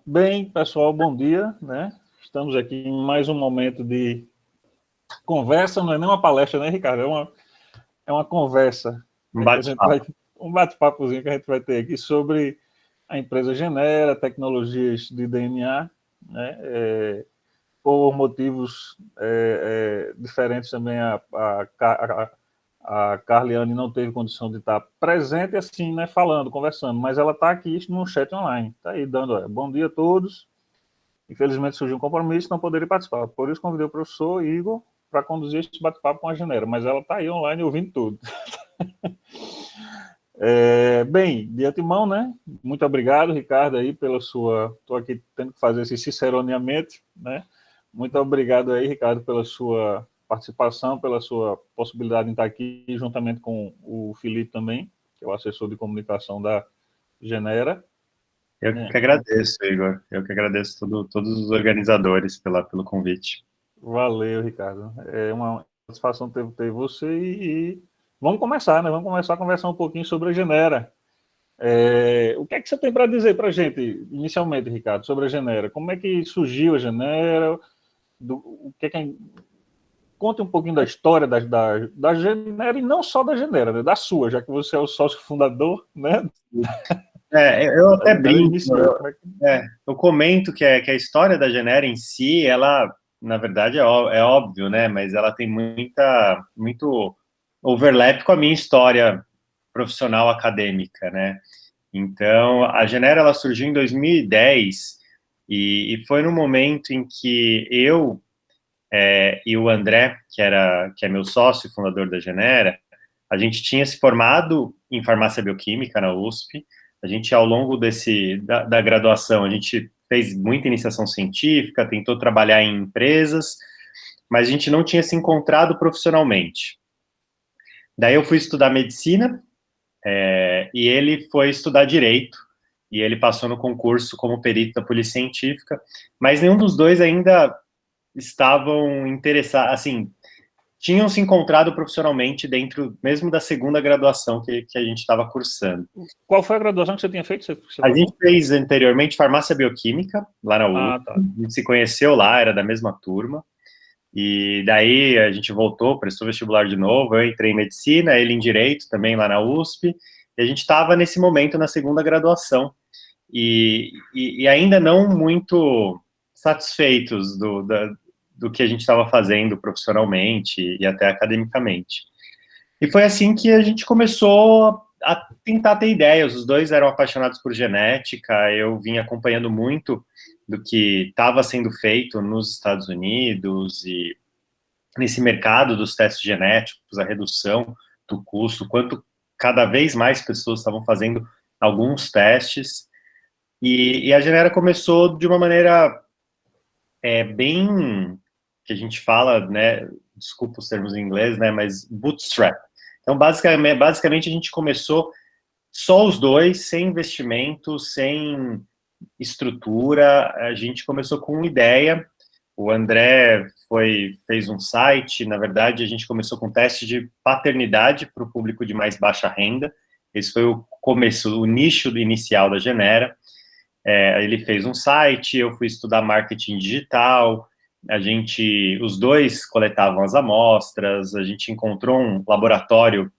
Bem, pessoal, bom dia, né? Estamos aqui em mais um momento de conversa, não é nem uma palestra, né, Ricardo? É uma conversa, Um né, que a gente vai, bate-papo. um bate-papozinho que a gente vai ter aqui sobre a empresa Genera, tecnologias de DNA, né? Por motivos diferentes também a Carliane não teve condição de estar presente assim, né, falando, conversando, mas ela está aqui no chat online, está aí dando bom dia a todos. Infelizmente surgiu um compromisso, não poderia participar. Por isso convidei o professor Igor para conduzir este bate-papo com a Genera, mas ela está aí online ouvindo tudo. Bem, de antemão, né? Muito obrigado, Ricardo, aí pela sua. Estou aqui tendo que fazer esse ciceroneamento, né? Muito obrigado aí, Ricardo, pela sua participação, pela sua possibilidade de estar aqui, juntamente com o Felipe também, que é o assessor de comunicação da Genera. Eu que agradeço, Igor. Eu que agradeço todos os organizadores pelo convite. Valeu, Ricardo. É uma satisfação ter você e vamos começar, né? Vamos começar a conversar um pouquinho sobre a Genera. O que é que você tem para dizer para a gente, inicialmente, Ricardo, sobre a Genera? Como é que surgiu a Genera? O que é que conte um pouquinho da história da Genera e não só da Genera, né? Da sua, já que você é o sócio fundador, né? Eu A até Genera brinco, iniciou. Como é que... eu comento que a história da Genera em si, ela, na verdade, é óbvio, né? Mas ela tem muito overlap com a minha história profissional acadêmica, né? Então, a Genera, ela surgiu em 2010 e foi no momento em que eu e o André, que é meu sócio e fundador da Genera, a gente tinha se formado em farmácia bioquímica na USP. A gente, ao longo da graduação, a gente fez muita iniciação científica, tentou trabalhar em empresas, mas a gente não tinha se encontrado profissionalmente. Daí eu fui estudar medicina, e ele foi estudar direito, e ele passou no concurso como perito da polícia científica, mas nenhum dos dois ainda estavam interessados, assim, tinham se encontrado profissionalmente dentro mesmo da segunda graduação que a gente estava cursando. Qual foi a graduação que você tinha feito? Você A gente falou? fez anteriormente farmácia bioquímica, lá na USP, Ah, tá. a gente se conheceu lá, era da mesma turma, e daí a gente voltou, prestou vestibular de novo, eu entrei em medicina, ele em direito também lá na USP, e a gente estava nesse momento na segunda graduação, e ainda não muito satisfeitos do que a gente estava fazendo profissionalmente e até academicamente. E foi assim que a gente começou a tentar ter ideias. Os dois eram apaixonados por genética, eu vim acompanhando muito do que estava sendo feito nos Estados Unidos e nesse mercado dos testes genéticos, a redução do custo, quanto cada vez mais pessoas estavam fazendo alguns testes. E a Genera começou de uma maneira bem, que a gente fala, né, desculpa os termos em inglês, né, mas bootstrap. Então, basicamente a gente começou só os dois, sem investimento, sem estrutura, a gente começou com uma ideia, o André fez um site, na verdade a gente começou com teste de paternidade para o público de mais baixa renda, esse foi o começo, o nicho inicial da Genera. Ele fez um site, eu fui estudar marketing digital, os dois coletavam as amostras, a gente encontrou um laboratório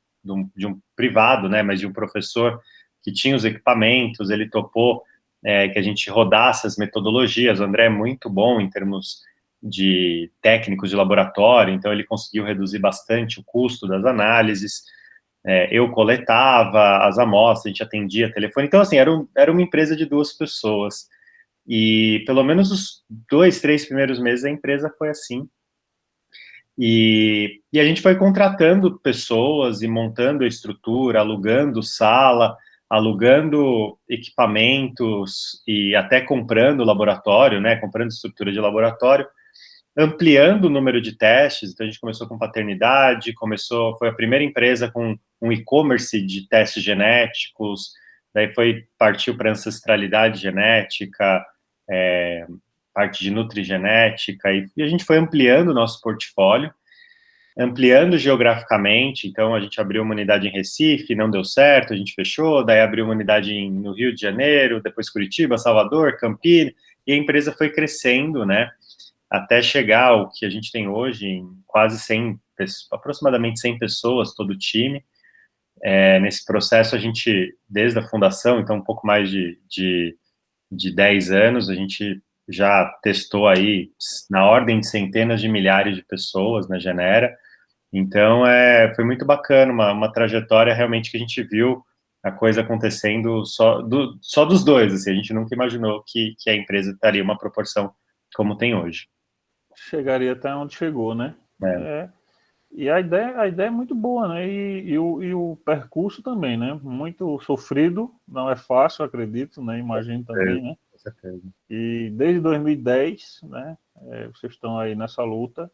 de um privado, né, mas de um professor que tinha os equipamentos, ele topou que a gente rodasse as metodologias. O André é muito bom em termos de técnicos de laboratório, então ele conseguiu reduzir bastante o custo das análises. Eu coletava as amostras, a gente atendia telefone. Então, assim, era uma empresa de duas pessoas. E pelo menos os 2, 3 primeiros meses a empresa foi assim. E a gente foi contratando pessoas e montando a estrutura, alugando sala, alugando equipamentos e até comprando laboratório, né? Comprando estrutura de laboratório, ampliando o número de testes. Então a gente começou com paternidade, foi a primeira empresa com um e-commerce de testes genéticos, daí partiu para ancestralidade genética, parte de nutrigenética, e a gente foi ampliando o nosso portfólio. ampliando geograficamente. Então, a gente abriu uma unidade em Recife, não deu certo, a gente fechou, daí abriu uma unidade no Rio de Janeiro, depois Curitiba, Salvador, Campinas, e a empresa foi crescendo, né, até chegar ao que a gente tem hoje, em quase 100, aproximadamente 100 pessoas, todo o time. Nesse processo, a gente, desde a fundação, então um pouco mais de 10 anos, a gente já testou aí na ordem de centenas de milhares de pessoas na Genera. Então, foi muito bacana, uma trajetória realmente que a gente viu a coisa acontecendo só dos dois, assim, a gente nunca imaginou que a empresa estaria uma proporção como tem hoje. Chegaria até onde chegou, né? É. E a ideia é muito boa, né? E o percurso também, né? Muito sofrido, não é fácil, acredito, né? Imagino também, né? Com certeza. E desde 2010, né? Vocês estão aí nessa luta.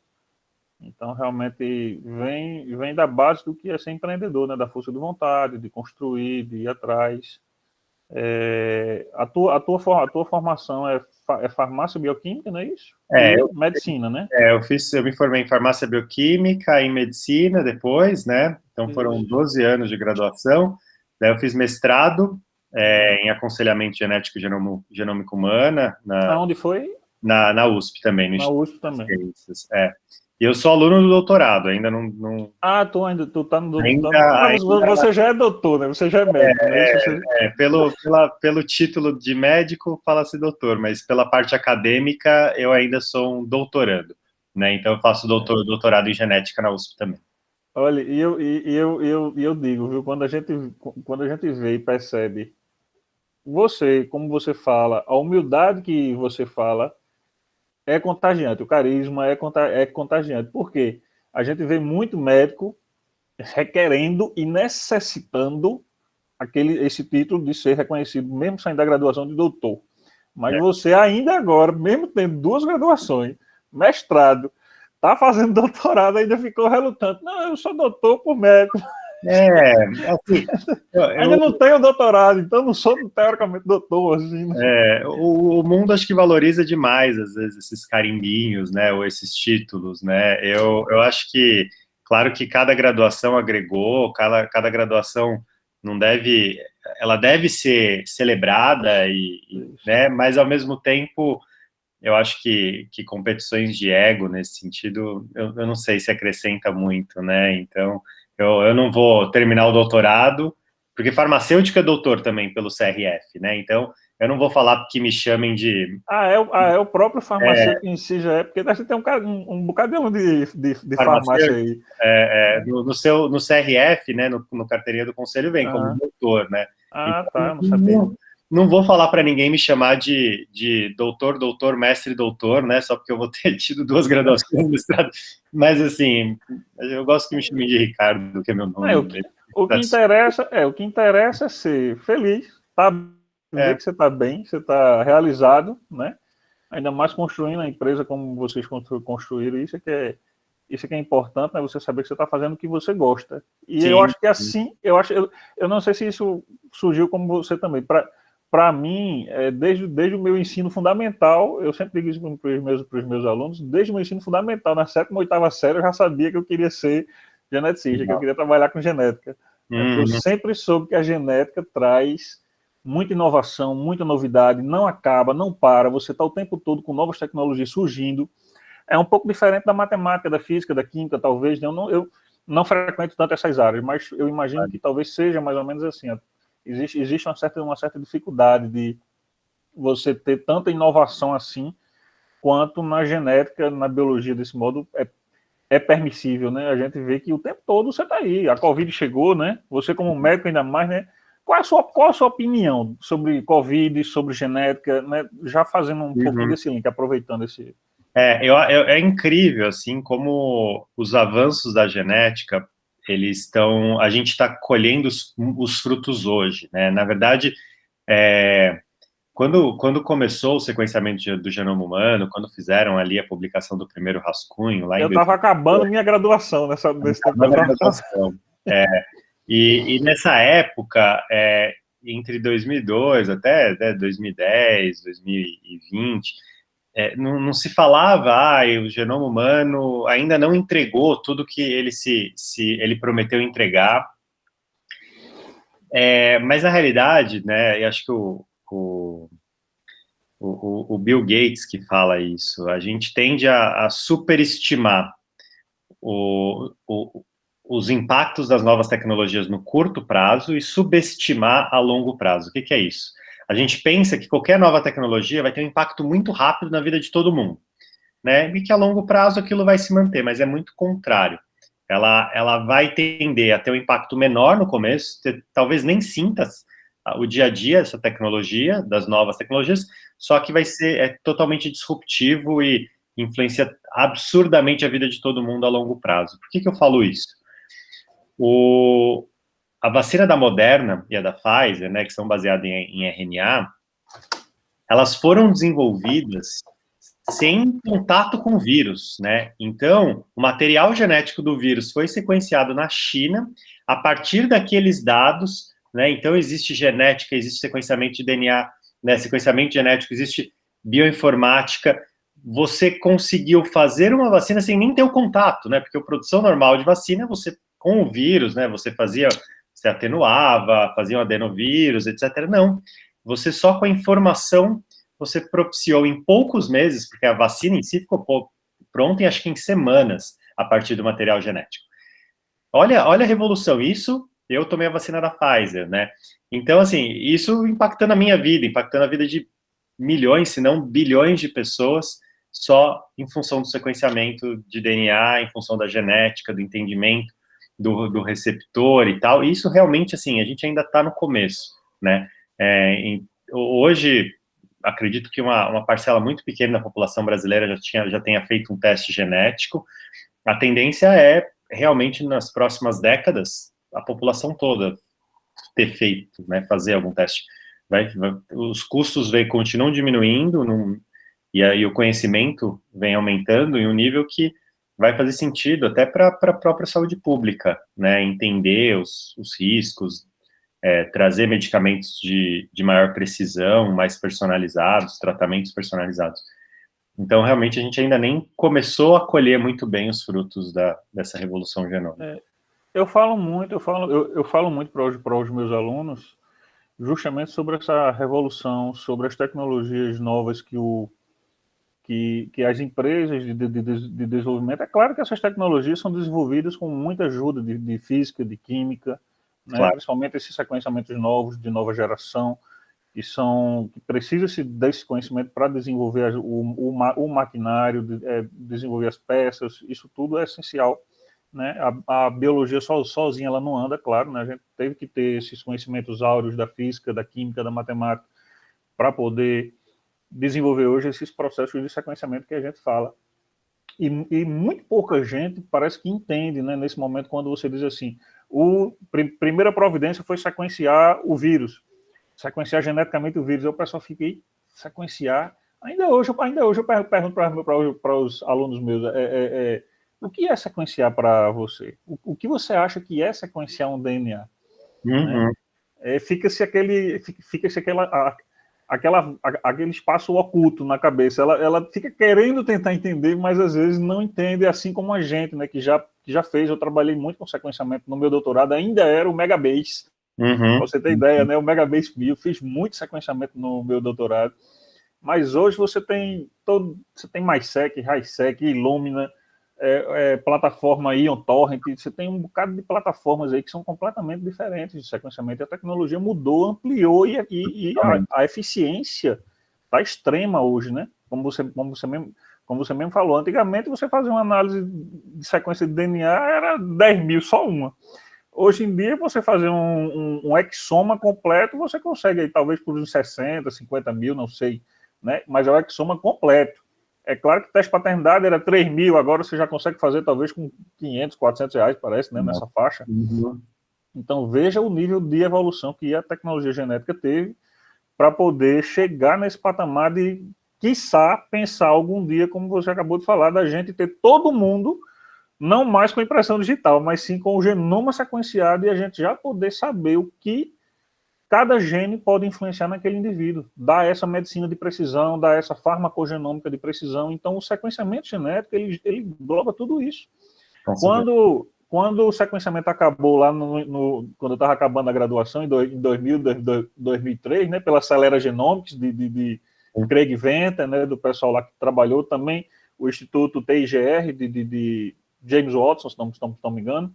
Então, realmente, vem da base do que é ser empreendedor, né? Da força de vontade, de construir, de ir atrás. A tua formação é farmácia bioquímica, não é isso? E Eu, medicina, né? eu me formei em farmácia bioquímica, em medicina depois, né? Então foram Isso. 12 anos de graduação. Daí eu fiz mestrado em aconselhamento genético e genômica humana Aonde foi? na USP também, no Na Instituto USP de também. Ciências. E eu sou aluno do doutorado, ainda não Ah, tu tá no doutorado. ainda, Mas você já é doutor, né? Você já é médico, né? Isso você... pelo título de médico fala-se doutor, mas pela parte acadêmica eu ainda sou um doutorando, né? Então eu faço doutorado em genética na USP também. Olha, e eu digo, viu? Quando a gente vê e percebe você, como você fala, a humildade que você fala é contagiante, o carisma é contagiante. Por quê? A gente vê muito médico requerendo e necessitando esse título de ser reconhecido, mesmo saindo da graduação de doutor. Mas você ainda agora, mesmo tendo 2 graduações, mestrado, tá fazendo doutorado, ainda ficou relutante. Não, eu sou doutor por médico. Assim, Ainda não tenho doutorado, então não sou teoricamente doutor, assim. o mundo acho que valoriza demais, às vezes, esses carimbinhos, né, ou esses títulos, né, eu acho que, claro que cada graduação agregou, cada graduação não deve, ela deve ser celebrada, né, mas ao mesmo tempo, eu acho que competições de ego nesse sentido, eu não sei se acrescenta muito, né, então eu não vou terminar o doutorado, porque farmacêutica é doutor também pelo CRF, né, então eu não vou falar que me chamem de... É o próprio farmacêutico em si já é, porque deve ter um bocadinho de farmácia farmacêutico, aí. no CRF, né, no carteirinha do conselho vem como doutor, né, Tá, então eu não sabia. não vou falar para ninguém me chamar de doutor, mestre, doutor, né? Só porque eu vou ter tido 2 graduações no mestrado. Mas, assim, eu gosto que me chamem de Ricardo, que é meu nome. O que interessa é ser feliz, tá? Ver que você está bem, você está realizado, né? Ainda mais construindo a empresa como vocês construíram, isso é que é importante, né? Você saber que você está fazendo o que você gosta. E eu Sim, acho que assim, eu não sei se isso surgiu como você também. Para mim, desde o meu ensino fundamental, eu sempre digo isso para os meus alunos, desde o meu ensino fundamental, na 7ª, 8ª série, eu já sabia que eu queria ser geneticista, que eu queria trabalhar com genética. Porque eu sempre soube que a genética traz muita inovação, muita novidade, não acaba, não para, você está o tempo todo com novas tecnologias surgindo. É um pouco diferente da matemática, da física, da química, talvez. Eu não frequento tanto essas áreas, mas eu imagino que talvez seja mais ou menos assim. Existe uma certa dificuldade de você ter tanta inovação assim, quanto na genética, na biologia, desse modo, é permissível, né? A gente vê que o tempo todo você está aí. A Covid chegou, né? Você como médico ainda mais, né? Qual a sua opinião sobre Covid, sobre genética, né? Já fazendo um pouquinho desse link, aproveitando esse... É incrível, assim, como os avanços da genética, a gente está colhendo os frutos hoje, né? Na verdade, quando começou o sequenciamento do genoma humano, quando fizeram ali a publicação do primeiro rascunho, lá em Eu estava acabando minha graduação nesse tempo. graduação. E nessa época, entre 2002 até 2010, 2020, não se falava, o genoma humano ainda não entregou tudo que ele prometeu entregar. Mas na realidade, né, eu acho que o Bill Gates que fala isso, a gente tende a superestimar os impactos das novas tecnologias no curto prazo e subestimar a longo prazo. O que é isso? A gente pensa que qualquer nova tecnologia vai ter um impacto muito rápido na vida de todo mundo, né? E que a longo prazo aquilo vai se manter, mas é muito contrário. Ela vai tender a ter um impacto menor no começo, talvez nem sinta o dia a dia essa tecnologia, das novas tecnologias, só que vai ser totalmente disruptivo e influencia absurdamente a vida de todo mundo a longo prazo. Por que eu falo isso? A vacina da Moderna e a da Pfizer, né, que são baseadas em RNA, elas foram desenvolvidas sem contato com o vírus, né? Então, o material genético do vírus foi sequenciado na China a partir daqueles dados, né? Então, existe genética, existe sequenciamento de DNA, né? Sequenciamento genético, existe bioinformática. Você conseguiu fazer uma vacina sem nem ter o contato, né? Porque a produção normal de vacina, você com o vírus, né? Você atenuava, fazia um adenovírus, etc. Não, você só com a informação você propiciou em poucos meses, porque a vacina em si ficou pronta, acho que em semanas, a partir do material genético. Olha a revolução, isso, eu tomei a vacina da Pfizer, né? Então, assim, isso impactando a minha vida, impactando a vida de milhões, se não bilhões de pessoas, só em função do sequenciamento de DNA, em função da genética, do entendimento do receptor e tal. E isso realmente, assim, a gente ainda está no começo, né? Hoje, acredito que uma parcela muito pequena da população brasileira já tenha feito um teste genético. A tendência é, realmente, nas próximas décadas, a população toda ter feito, né, fazer algum teste. Os custos continuam diminuindo, e aí o conhecimento vem aumentando em um nível que vai fazer sentido até para a própria saúde pública, né, entender os riscos, trazer medicamentos de maior precisão, mais personalizados, tratamentos personalizados. Então, realmente, a gente ainda nem começou a colher muito bem os frutos dessa revolução genômica. Eu falo muito para os meus alunos justamente sobre essa revolução, sobre as tecnologias novas que as empresas de desenvolvimento. É claro que essas tecnologias são desenvolvidas com muita ajuda de física, de química, né? Claro. Principalmente esses sequenciamentos novos, de nova geração, que precisa-se desse conhecimento para desenvolver o maquinário, desenvolver as peças. Isso tudo é essencial, né? A biologia sozinha ela não anda, claro, né? A gente teve que ter esses conhecimentos áureos da física, da química, da matemática, para poder desenvolver hoje esses processos de sequenciamento que a gente fala. E muito pouca gente parece que entende, né, nesse momento, quando você diz assim, primeira providência foi sequenciar o vírus, sequenciar geneticamente o vírus. O pessoal fica aí, sequenciar. Ainda hoje eu pergunto para os alunos meus, o que é sequenciar para você? O que você acha que é sequenciar um DNA? Uhum. Né? Fica-se aquele espaço oculto na cabeça. Ela fica querendo tentar entender, mas às vezes não entende, assim como a gente, né, que já fez. Eu trabalhei muito com sequenciamento no meu doutorado, ainda era o Megabase. Pra você ter ideia, né, o Megabase 1000, fiz muito sequenciamento no meu doutorado. Mas hoje você tem MySeq, HiSeq, Illumina, plataforma Ion Torrent, você tem um bocado de plataformas aí que são completamente diferentes de sequenciamento. A tecnologia mudou, ampliou e a eficiência está extrema hoje, né? Como você mesmo falou, antigamente você fazia uma análise de sequência de DNA, era 10 mil, só uma. Hoje em dia, você fazer um exoma completo, você consegue aí, talvez por uns 60, 50 mil, não sei, né? Mas é o exoma completo. É claro que o teste de paternidade era 3 mil, agora você já consegue fazer talvez com 500, 400 reais, parece, né, nessa faixa. Uhum. Então, veja o nível de evolução que a tecnologia genética teve para poder chegar nesse patamar de, quiçá, pensar algum dia, como você acabou de falar, da gente ter todo mundo, não mais com impressão digital, mas sim com o genoma sequenciado e a gente já poder saber o que cada gene pode influenciar naquele indivíduo, dá essa medicina de precisão, dá essa farmacogenômica de precisão. Então, o sequenciamento genético, ele engloba tudo isso. Quando o sequenciamento acabou lá, quando eu estava acabando a graduação, em 2003, né, pela Acelera Genomics, de Craig Venter, né, do pessoal lá que trabalhou também, o Instituto TIGR, de James Watson, se não me engano,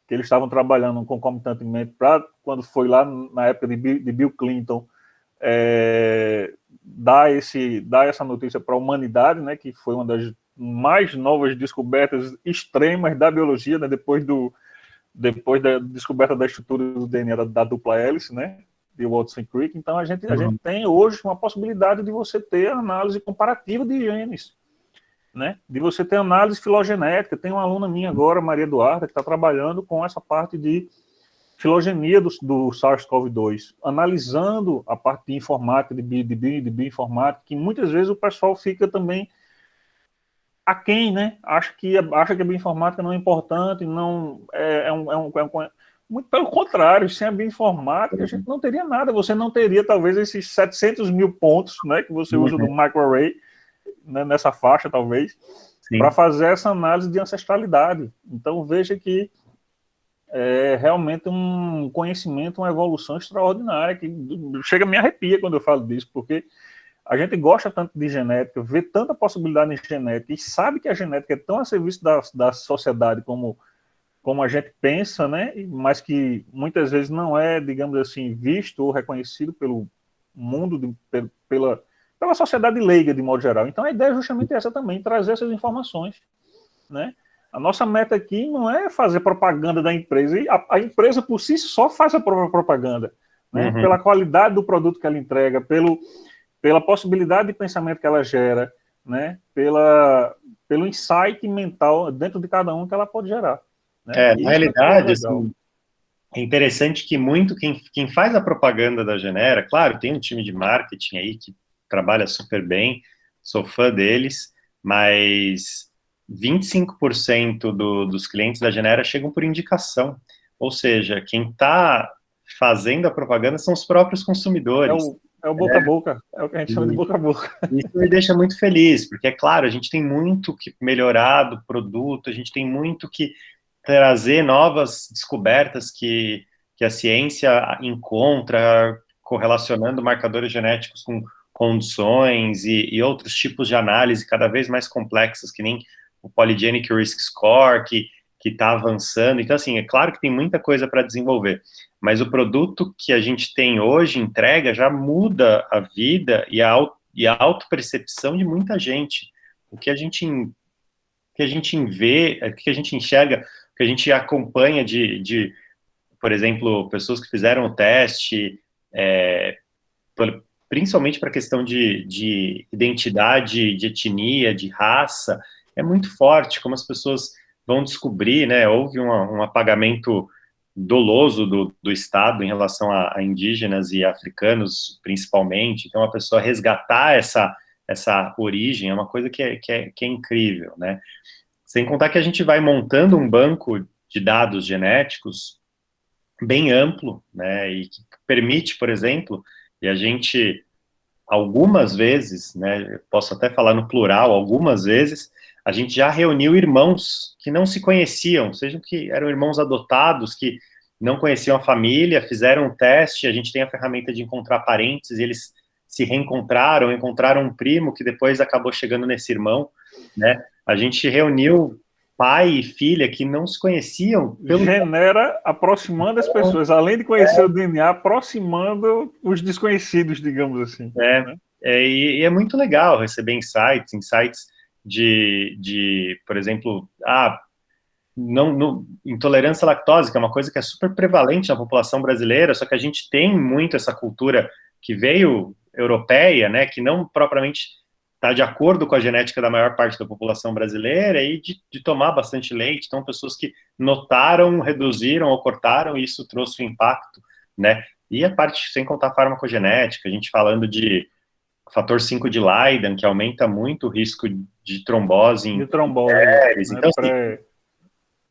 que eles estavam trabalhando concomitantemente para, quando foi lá na época de Bill Clinton, dar essa notícia para a humanidade, né, que foi uma das mais novas descobertas extremas da biologia, né, depois da descoberta da estrutura do DNA da dupla hélice, né, de Watson Crick. Então, a gente tem hoje uma possibilidade de você ter análise comparativa de genes, né, de você ter análise filogenética. Tem uma aluna minha agora, Maria Eduarda, que está trabalhando com essa parte de filogenia do SARS-CoV-2, analisando a parte de informática, de bioinformática, que muitas vezes o pessoal fica também aquém, né? Acha que a bioinformática não é importante, não muito pelo contrário. Sem a bioinformática, a gente não teria nada. Você não teria, talvez, esses 700 mil pontos, né, que você usa do microarray, né, nessa faixa, talvez, para fazer essa análise de ancestralidade. Então, veja que é realmente um conhecimento, uma evolução extraordinária, que chega a me arrepia quando eu falo disso, porque a gente gosta tanto de genética, vê tanta possibilidade em genética, e sabe que a genética é tão a serviço da sociedade como a gente pensa, né? Mas que muitas vezes não é, digamos assim, visto ou reconhecido pelo mundo, pela sociedade leiga, de modo geral. Então, a ideia é justamente essa também, trazer essas informações, né? A nossa meta aqui não é fazer propaganda da empresa, e a empresa por si só faz a própria propaganda, né? Pela qualidade do produto que ela entrega, pela possibilidade de pensamento que ela gera, né? Pelo insight mental dentro de cada um que ela pode gerar. Né? Na realidade, assim, é interessante que muito quem faz a propaganda da Genera, claro, tem um time de marketing aí que trabalha super bem, sou fã deles, mas 25% dos clientes da Genera chegam por indicação. Ou seja, quem está fazendo a propaganda são os próprios consumidores. É o boca a boca, é o que a gente chama de boca a boca. Isso me deixa muito feliz, porque, é claro, a gente tem muito que melhorar do produto, a gente tem muito que trazer novas descobertas que a ciência encontra, correlacionando marcadores genéticos com condições e outros tipos de análise cada vez mais complexas, que nem o Polygenic Risk Score, que está avançando. Então, assim, é claro que tem muita coisa para desenvolver, mas o produto que a gente tem hoje, entrega, já muda a vida e a autopercepção de muita gente. O que a gente vê, o que a gente enxerga, o que a gente acompanha de por exemplo, pessoas que fizeram o teste, principalmente para a questão de identidade, de etnia, de raça, é muito forte, como as pessoas vão descobrir, né? Houve um apagamento doloso do Estado em relação a indígenas e africanos, principalmente. Então, a pessoa resgatar essa origem é uma coisa que é incrível, né? Sem contar que a gente vai montando um banco de dados genéticos bem amplo, né? E que permite, por exemplo, e a gente, algumas vezes, né? Posso até falar no plural, algumas vezes, a gente já reuniu irmãos que não se conheciam, sejam que eram irmãos adotados, que não conheciam a família, fizeram um teste, a gente tem a ferramenta de encontrar parentes, e eles se reencontraram, encontraram um primo que depois acabou chegando nesse irmão, né? A gente reuniu pai e filha que não se conheciam. Genera aproximando as pessoas, além de conhecer o DNA, aproximando os desconhecidos, digamos assim. E é muito legal receber insights de por exemplo, intolerância à lactose, que é uma coisa que é super prevalente na população brasileira, só que a gente tem muito essa cultura que veio europeia, né, que não propriamente está de acordo com a genética da maior parte da população brasileira, e de tomar bastante leite. Então, pessoas que notaram, reduziram ou cortaram, e isso trouxe um impacto, né? E a parte, sem contar a farmacogenética, a gente falando de fator 5 de Leiden, que aumenta muito o risco de trombose em mulheres. Né, então, assim,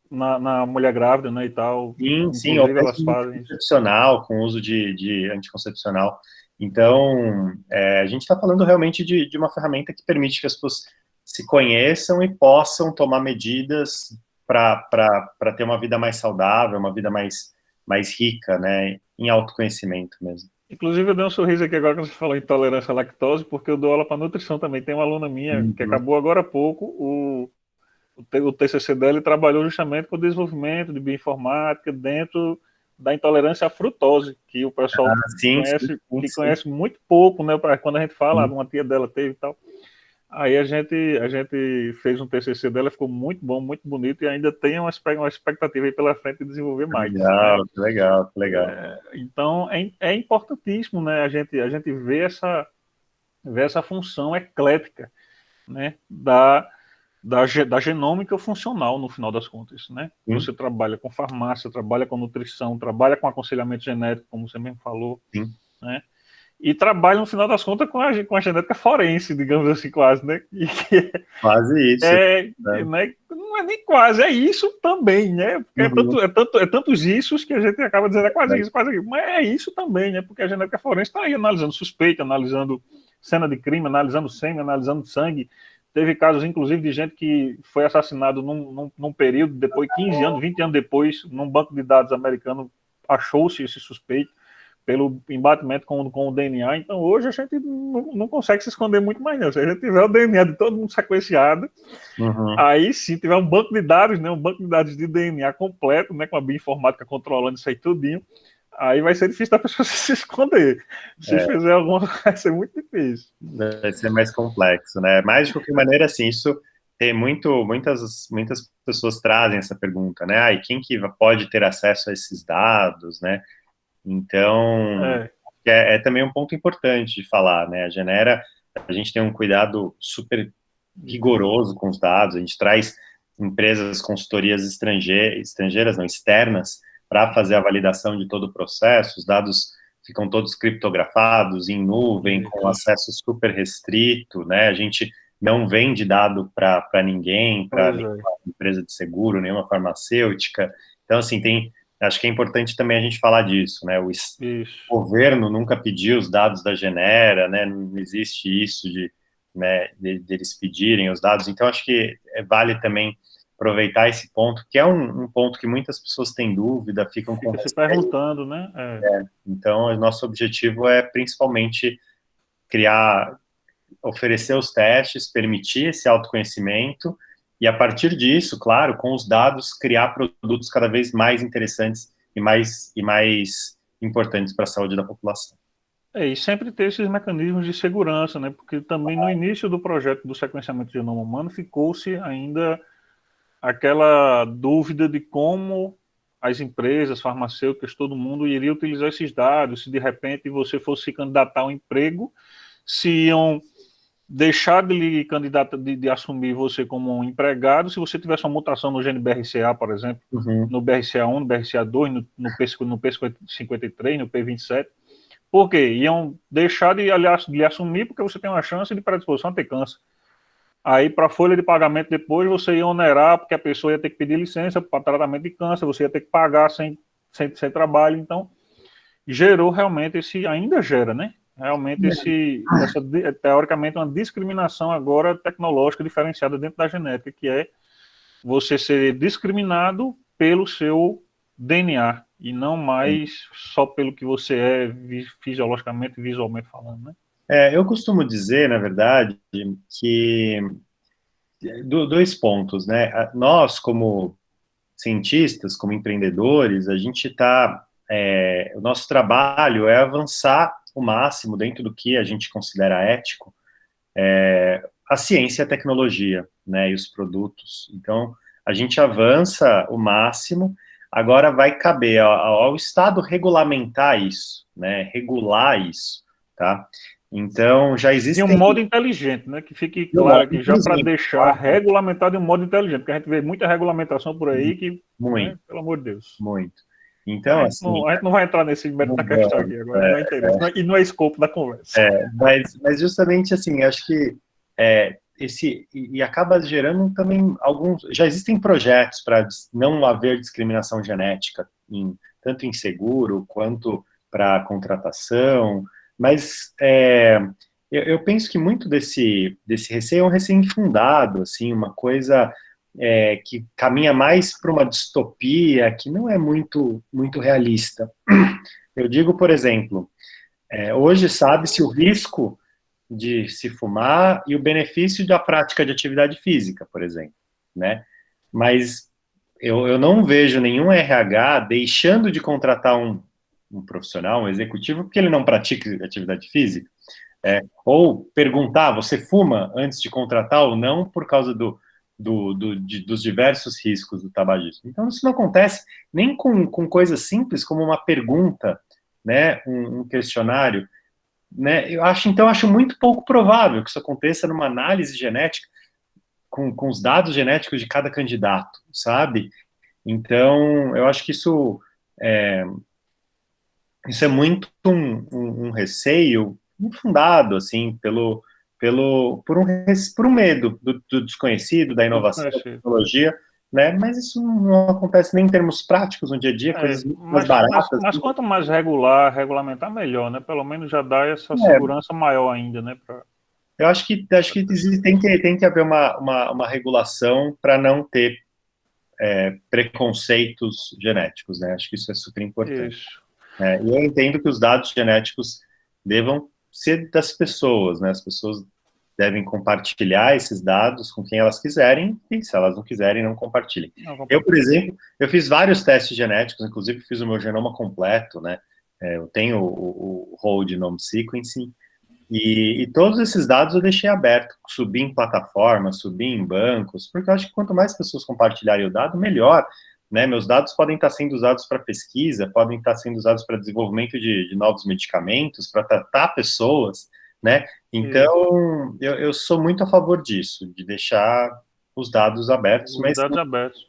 na mulher grávida, né, e tal. Sim, Inclusive, elas fazem isso. anticoncepcional, com uso de anticoncepcional. Então, a gente está falando realmente de uma ferramenta que permite que as pessoas se conheçam e possam tomar medidas para ter uma vida mais saudável, uma vida mais rica, né, em autoconhecimento mesmo. Inclusive, eu dei um sorriso aqui agora quando você falou em intolerância à lactose, porque eu dou aula para nutrição também. Tem uma aluna minha que acabou agora há pouco, o TCC dela trabalhou justamente com o desenvolvimento de bioinformática dentro da intolerância à frutose, que o pessoal conhece muito pouco, né? Quando a gente fala, uma tia dela teve e tal. Aí a gente fez um TCC dela, ficou muito bom, muito bonito, e ainda tem uma expectativa aí pela frente de desenvolver mais. Legal, né? Legal. Então, é importantíssimo, né, a gente ver essa função eclética, né, da genômica funcional, no final das contas, né? Você trabalha com farmácia, trabalha com nutrição, trabalha com aconselhamento genético, como você mesmo falou, né? E trabalha, no final das contas, com a genética forense, digamos assim, quase, né? Quase isso. Né? Não é nem quase, é isso também, né? Porque é tantos issos que a gente acaba dizendo quase isso. Mas é isso também, né? Porque a genética forense está aí analisando suspeita, analisando cena de crime, analisando sêmen, analisando sangue. Teve casos, inclusive, de gente que foi assassinado num período, depois, 15 anos, 20 anos depois, num banco de dados americano, achou-se esse suspeito pelo embatimento com o DNA. Então, hoje a gente não consegue se esconder muito mais, não. Se a gente tiver o DNA de todo mundo sequenciado, aí sim, tiver um banco de dados, né, um banco de dados de DNA completo, né, com a bioinformática controlando isso aí tudinho, aí vai ser difícil da pessoa se esconder. Se fizer alguma coisa, vai ser muito difícil. Vai ser mais complexo, né? Mas, de qualquer maneira, assim, isso tem muitas pessoas trazem essa pergunta, né? E quem que pode ter acesso a esses dados, né? Então, é também um ponto importante de falar, né? A Genera, a gente tem um cuidado super rigoroso com os dados, a gente traz empresas, consultorias estrangeiras, não, externas, para fazer a validação de todo o processo, os dados ficam todos criptografados, em nuvem, com acesso super restrito, né? A gente não vende dado para ninguém, para nenhuma empresa de seguro, nenhuma farmacêutica. Então, assim, acho que é importante também a gente falar disso, né? O governo nunca pediu os dados da Genera, né? Não existe isso de eles pedirem os dados. Então, acho que vale também aproveitar esse ponto, que é um ponto que muitas pessoas têm dúvida, ficam se perguntando, né? Então, o nosso objetivo é principalmente oferecer os testes, permitir esse autoconhecimento e, a partir disso, claro, com os dados, criar produtos cada vez mais interessantes e mais importantes para a saúde da população. E sempre ter esses mecanismos de segurança, né? Porque também no início do projeto do sequenciamento de genoma humano ficou-se ainda aquela dúvida de como as empresas farmacêuticas, todo mundo iria utilizar esses dados, se de repente você fosse se candidatar ao emprego, se iam deixar de assumir você como um empregado, se você tivesse uma mutação no gene BRCA, por exemplo, no BRCA1, no BRCA2, no P53, no P27, por quê? Iam deixar de lhe assumir porque você tem uma chance de predisposição a ter câncer. Aí, para a folha de pagamento depois, você ia onerar, porque a pessoa ia ter que pedir licença para tratamento de câncer, você ia ter que pagar sem trabalho. Então, gerou realmente ainda gera, né? Realmente teoricamente, uma discriminação agora tecnológica diferenciada dentro da genética, que é você ser discriminado pelo seu DNA, e não mais só pelo que você é fisiologicamente, visualmente falando, né? Eu costumo dizer, na verdade, que dois pontos, né? Nós, como cientistas, como empreendedores, a gente o nosso trabalho é avançar o máximo dentro do que a gente considera ético, a ciência e a tecnologia, né? E os produtos. Então, a gente avança o máximo. Agora vai caber ao Estado regulamentar isso, né? Regular isso, tá? Então, já existe... De um modo inteligente, né? Que fique claro aqui, já para deixar regulamentado de um modo inteligente, porque a gente vê muita regulamentação por aí que, né, pelo amor de Deus. Muito. Então, a gente não vai entrar nesse mérito da questão aqui agora, não é interesse, e não é escopo da conversa. Mas justamente assim, acho que e acaba gerando também alguns. Já existem projetos para não haver discriminação genética, tanto em seguro quanto para contratação, mas eu penso que muito desse receio é um receio infundado, assim, uma coisa que caminha mais para uma distopia, que não é muito realista. Eu digo, por exemplo, hoje sabe-se o risco de se fumar e o benefício da prática de atividade física, por exemplo, né? Mas eu não vejo nenhum RH deixando de contratar um profissional, um executivo, porque ele não pratica atividade física. Ou perguntar, você fuma antes de contratar ou não, por causa dos diversos riscos do tabagismo. Então, isso não acontece nem com coisas simples como uma pergunta, né, um questionário, né? Acho muito pouco provável que isso aconteça numa análise genética com os dados genéticos de cada candidato, sabe? Então, eu acho que isso é muito um receio infundado, assim, por um medo do desconhecido, da inovação, da tecnologia, né? Mas isso não acontece nem em termos práticos no dia a dia, coisas muito mais baratas. Mas quanto mais regulamentar, melhor, né? Pelo menos já dá essa segurança maior ainda, né? Eu acho que tem que haver uma regulação para não ter preconceitos genéticos, né? Acho que isso é super importante. Isso. E eu entendo que os dados genéticos devam ser das pessoas, né? As pessoas devem compartilhar esses dados com quem elas quiserem, e se elas não quiserem, não compartilhem. Eu, por exemplo, eu fiz vários testes genéticos, inclusive fiz o meu genoma completo, né? Eu tenho o whole genome sequencing, e todos esses dados eu deixei aberto, subi em plataformas, subi em bancos, porque eu acho que quanto mais pessoas compartilharem o dado, melhor, né? Meus dados podem estar sendo usados para pesquisa, podem estar sendo usados para desenvolvimento de novos medicamentos, para tratar pessoas, né? Então, eu sou muito a favor disso, de deixar os dados abertos, os dados abertos.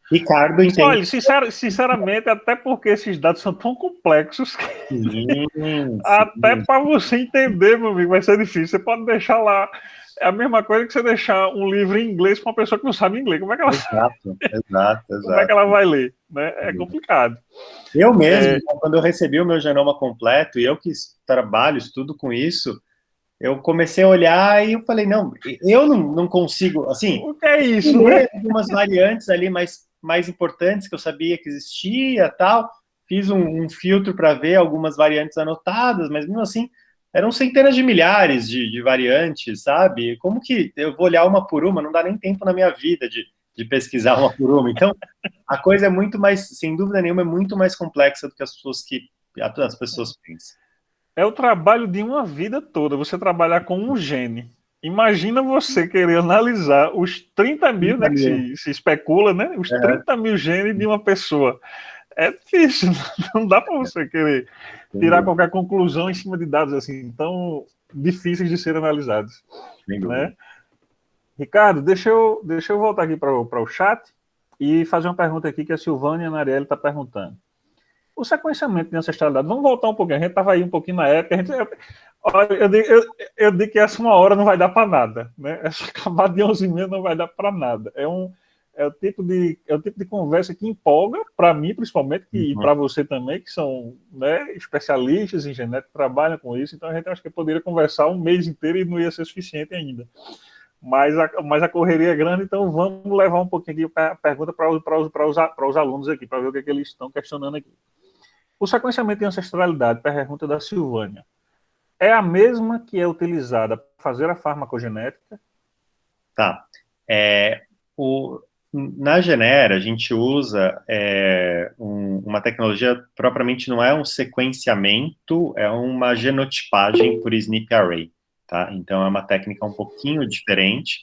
Ricardo entende. Olha, sinceramente, até porque esses dados são tão complexos que até para você entender, meu amigo, vai ser difícil. Você pode deixar lá. É a mesma coisa que você deixar um livro em inglês para uma pessoa que não sabe inglês. Como é que ela Exato. Como é que ela vai ler? Né? É complicado. Eu mesmo, quando eu recebi o meu genoma completo, e eu que estudo com isso, eu comecei a olhar e eu falei, não, eu não consigo, assim... O que é isso, né? Algumas variantes ali mais importantes que eu sabia que existia, tal. Fiz um filtro para ver algumas variantes anotadas, mas mesmo assim, eram centenas de milhares de variantes, sabe? Como que eu vou olhar uma por uma? Não dá nem tempo na minha vida de pesquisar uma por uma. Então, a coisa é muito mais, sem dúvida nenhuma, é muito mais complexa do que as pessoas pensam. É o trabalho de uma vida toda, você trabalhar com um gene. Imagina você querer analisar os 30 mil, né, que se especula, né, os 30 mil genes de uma pessoa. É difícil, não dá para você querer tirar qualquer conclusão em cima de dados assim tão difíceis de serem analisados. Né? Ricardo, deixa eu voltar aqui para o chat e fazer uma pergunta aqui que a Silvânia Narielli está perguntando. O sequenciamento de ancestralidade, vamos voltar um pouquinho, a gente estava aí um pouquinho na época, eu digo que essa uma hora não vai dar para nada, né? Essa acabada de 11h30 não vai dar para nada. É o tipo de conversa que empolga, para mim principalmente, e para você também, que são, né, especialistas em genética, trabalham com isso, então a gente acho que poderia conversar um mês inteiro e não ia ser suficiente ainda. Mas a correria é grande, então vamos levar um pouquinho aqui a pergunta para os alunos aqui, para ver o que eles estão questionando aqui. O sequenciamento de ancestralidade, pergunta da Silvânia, é a mesma que é utilizada para fazer a farmacogenética? Tá. Na Genera, a gente usa uma tecnologia, propriamente não é um sequenciamento, é uma genotipagem por SNP array, tá? Então, é uma técnica um pouquinho diferente.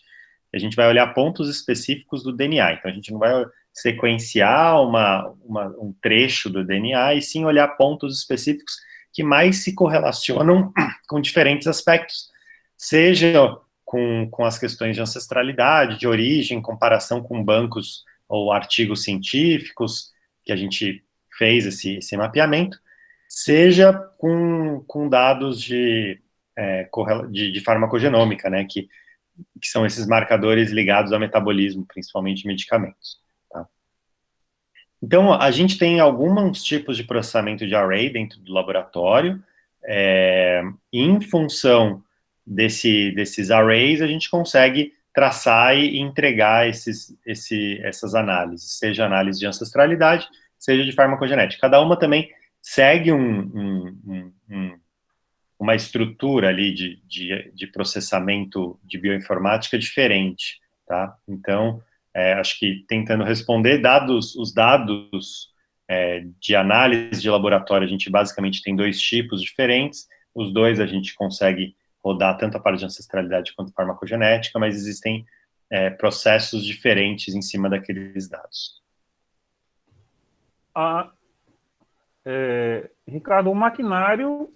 A gente vai olhar pontos específicos do DNA. Então, a gente não vai sequenciar um trecho do DNA, e sim olhar pontos específicos que mais se correlacionam com diferentes aspectos, seja com as questões de ancestralidade, de origem, comparação com bancos ou artigos científicos, que a gente fez esse mapeamento, seja com dados de farmacogenômica, né, que que são esses marcadores ligados ao metabolismo, principalmente de medicamentos. Tá? Então, a gente tem alguns tipos de processamento de array dentro do laboratório, em função desses arrays, a gente consegue traçar e entregar essas análises, seja análise de ancestralidade, seja de farmacogenética. Cada uma também segue uma estrutura ali de processamento de bioinformática diferente, tá? Então, acho que tentando responder, os dados de análise de laboratório, a gente basicamente tem 2 tipos diferentes, os 2 a gente consegue rodar tanto a parte de ancestralidade quanto farmacogenética, mas existem processos diferentes em cima daqueles dados. Ricardo, o maquinário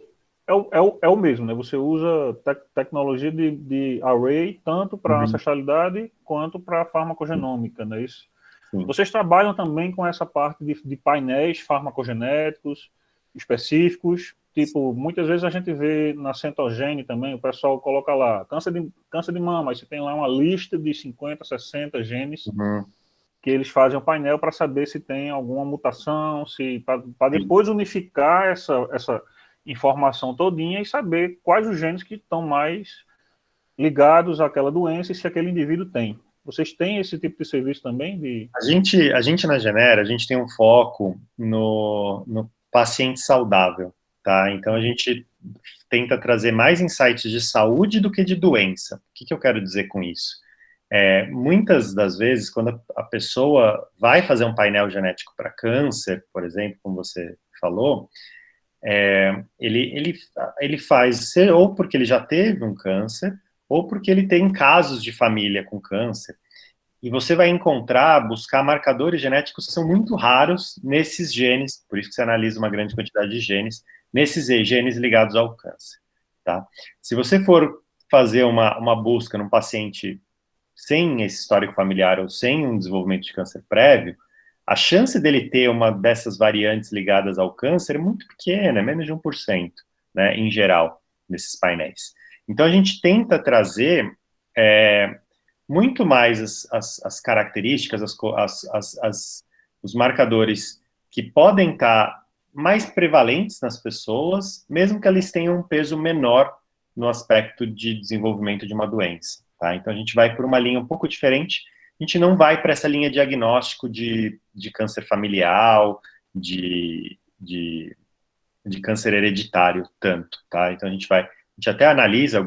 é o mesmo, né? Você usa tecnologia de array tanto para ancestralidade quanto para farmacogenômica, não é isso? Sim. Vocês trabalham também com essa parte de painéis farmacogenéticos específicos, tipo, muitas vezes a gente vê na Centogene também, o pessoal coloca lá, câncer de mama, aí você tem lá uma lista de 50, 60 genes que eles fazem um painel para saber se tem alguma mutação, para depois unificar essa informação todinha e saber quais os genes que estão mais ligados àquela doença e se aquele indivíduo tem. Vocês têm esse tipo de serviço também? A gente na Genera, a gente tem um foco no paciente saudável, tá? Então a gente tenta trazer mais insights de saúde do que de doença. O que eu quero dizer com isso? Muitas das vezes, quando a pessoa vai fazer um painel genético para câncer, por exemplo, como você falou, ele faz ou porque ele já teve um câncer, ou porque ele tem casos de família com câncer, e você vai buscar marcadores genéticos que são muito raros nesses genes, por isso que você analisa uma grande quantidade de genes, nesses genes ligados ao câncer, tá? Se você for fazer uma busca num paciente sem esse histórico familiar ou sem um desenvolvimento de câncer prévio, a chance dele ter uma dessas variantes ligadas ao câncer é muito pequena, é menos de 1%, né, em geral, nesses painéis. Então, a gente tenta trazer muito mais as características, os marcadores que podem estar mais prevalentes nas pessoas, mesmo que eles tenham um peso menor no aspecto de desenvolvimento de uma doença. Tá? Então, a gente vai por uma linha um pouco diferente. A gente não vai para essa linha diagnóstico de câncer familiar, de câncer hereditário tanto, tá? Então a gente até analisa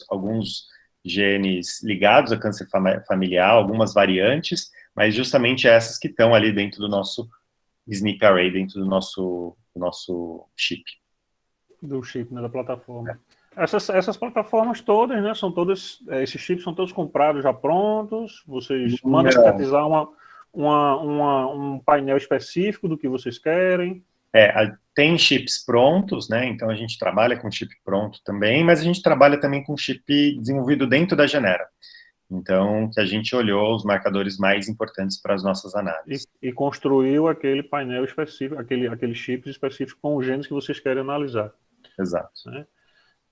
alguns genes ligados a câncer familiar, algumas variantes, mas justamente essas que estão ali dentro do nosso SNP Array, dentro do nosso chip. Do chip, né, da plataforma. Essas plataformas todas, né, esses chips são todos comprados já prontos, vocês mandam sintetizar um painel específico do que vocês querem? Tem chips prontos, né, então a gente trabalha com chip pronto também, mas a gente trabalha também com chip desenvolvido dentro da Genera. Então, que a gente olhou os marcadores mais importantes para as nossas análises. E construiu aquele painel específico, aquele chips específico com os genes que vocês querem analisar. Exato. Né?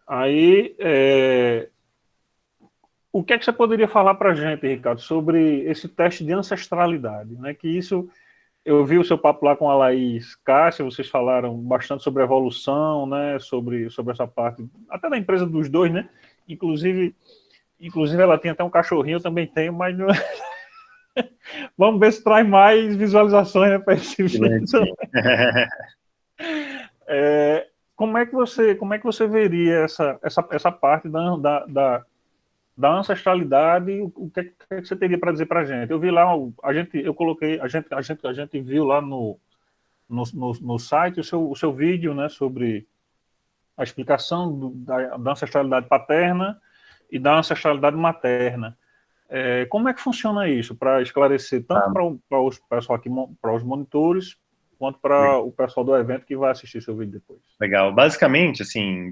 Aí, o que é que você poderia falar para a gente, Ricardo, sobre esse teste de ancestralidade? Né? Que isso, eu vi o seu papo lá com a Laís Cássia, vocês falaram bastante sobre evolução, né? sobre essa parte, até da empresa dos dois, né? Inclusive ela tem até um cachorrinho, eu também tenho, mas não... Vamos ver se traz mais visualizações, né, para esse vídeo. Como é que você veria essa parte da ancestralidade? O que é que você teria para dizer para a gente? Eu vi lá, a gente viu lá no site o seu vídeo, né, sobre a explicação da ancestralidade paterna e da ancestralidade materna. Como é que funciona isso, para esclarecer tanto para os pessoal aqui, para os monitores, quanto para o pessoal do evento que vai assistir seu vídeo depois? Legal. Basicamente, assim,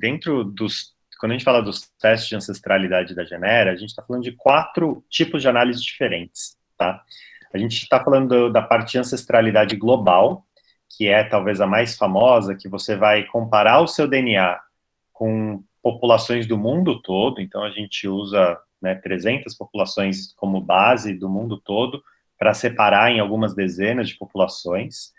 quando a gente fala dos testes de ancestralidade da Genera, a gente está falando de 4 tipos de análise diferentes, tá? A gente está falando da parte de ancestralidade global, que é talvez a mais famosa, que você vai comparar o seu DNA com populações do mundo todo, então a gente usa né, 300 populações como base do mundo todo, para separar em algumas dezenas de populações,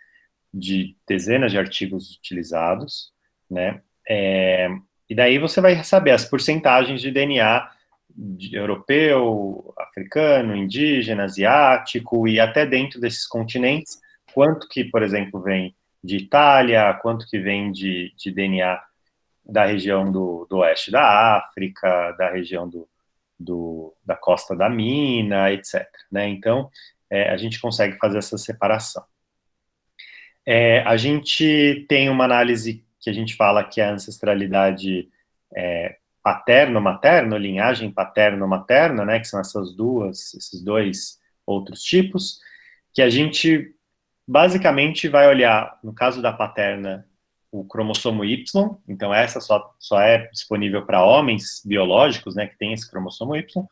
de dezenas de artigos utilizados, né, e daí você vai saber as porcentagens de DNA de europeu, africano, indígena, asiático, e até dentro desses continentes, quanto que, por exemplo, vem de Itália, quanto que vem de DNA da região do oeste da África, da região da costa da Mina, etc. Né? Então, a gente consegue fazer essa separação. A gente tem uma análise que a gente fala que é a ancestralidade paterno-materno, linhagem paterno-materna, né, que são esses dois outros tipos, que a gente basicamente vai olhar, no caso da paterna, o cromossomo Y, então essa só é disponível para homens biológicos, né, que tem esse cromossomo Y,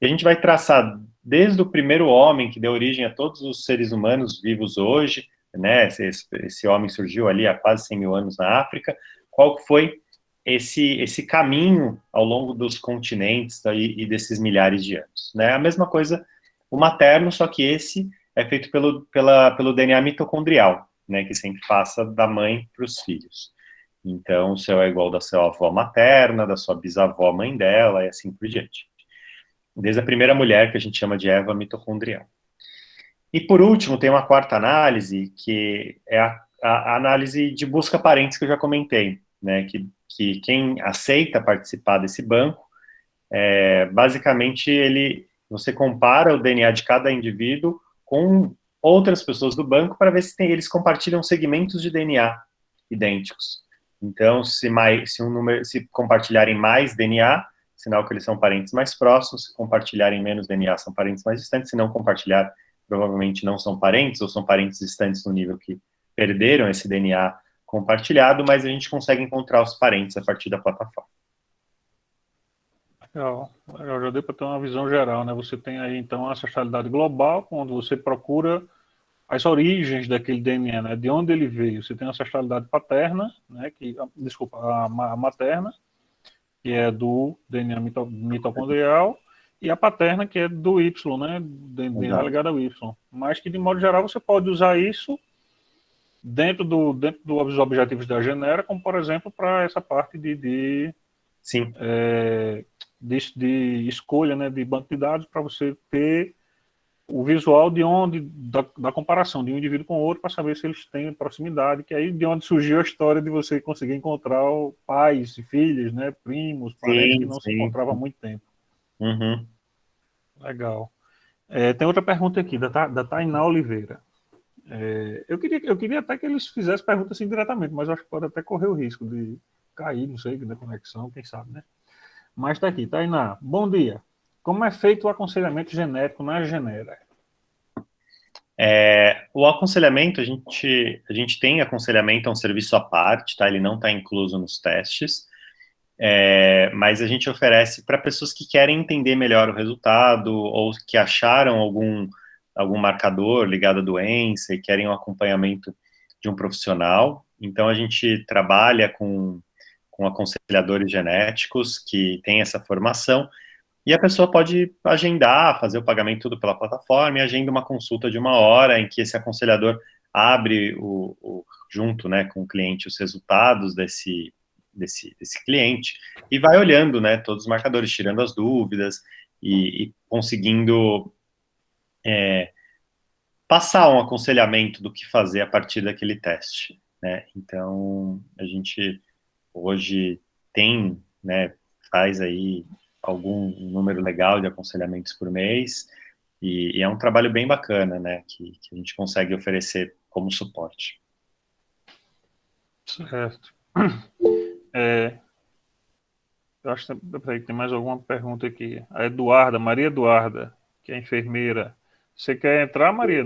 e a gente vai traçar desde o primeiro homem que deu origem a todos os seres humanos vivos hoje, né, esse homem surgiu ali há quase 100 mil anos na África, qual foi esse caminho ao longo dos continentes e desses milhares de anos, né, a mesma coisa o materno, só que esse é feito pelo DNA mitocondrial, né, que sempre passa da mãe para os filhos. Então, o seu é igual da sua avó materna, da sua bisavó mãe dela, e assim por diante. Desde a primeira mulher, que a gente chama de Eva mitocondrial. E, por último, tem uma quarta análise, que é a análise de busca parentes que eu já comentei, né, que quem aceita participar desse banco, basicamente, você compara o DNA de cada indivíduo com outras pessoas do banco para ver se eles compartilham segmentos de DNA idênticos. Então, se compartilharem mais DNA, sinal que eles são parentes mais próximos, se compartilharem menos DNA, são parentes mais distantes, se não compartilhar, provavelmente não são parentes, ou são parentes distantes no nível que perderam esse DNA compartilhado, mas a gente consegue encontrar os parentes a partir da plataforma. Legal, já deu para ter uma visão geral, né? Você tem aí, então, a ancestralidade global, onde você procura as origens daquele DNA, né? De onde ele veio. Você tem a ancestralidade paterna, né? A materna, que é do DNA mitocondrial, e a paterna, que é do Y, né? DNA ligado ao Y. Mas que, de modo geral, você pode usar isso dentro dos objetivos da Genera, como, por exemplo, para essa parte Sim. De escolha, né, de banco de dados, para você ter o visual da comparação de um indivíduo com o outro, para saber se eles têm proximidade, que é aí de onde surgiu a história de você conseguir encontrar pais e filhos, né, primos, parentes que não se encontravam há muito tempo. Uhum. Legal. Tem outra pergunta aqui, da Tainá Oliveira. Eu queria até que eles fizessem perguntas assim diretamente, mas eu acho que pode até correr o risco de cair, não sei, da conexão, quem sabe, né? Mas está aqui, Tainá. Bom dia. Como é feito o aconselhamento genético na Genera? O aconselhamento, a gente tem aconselhamento, é um serviço à parte, tá? Ele não está incluso nos testes, mas a gente oferece para pessoas que querem entender melhor o resultado ou que acharam algum marcador ligado à doença e querem um acompanhamento de um profissional. Então, a gente trabalha com aconselhadores genéticos que têm essa formação, e a pessoa pode agendar, fazer o pagamento tudo pela plataforma e agenda uma consulta de 1 hora em que esse aconselhador abre junto, né, com o cliente os resultados desse cliente e vai olhando, né, todos os marcadores, tirando as dúvidas e conseguindo passar um aconselhamento do que fazer a partir daquele teste, né? Então, a gente hoje tem, né, faz aí algum número legal de aconselhamentos por mês, e é um trabalho bem bacana, né, que a gente consegue oferecer como suporte. Certo. Eu acho que tem mais alguma pergunta aqui. A Eduarda, Maria Eduarda, que é enfermeira. Você quer entrar, Maria?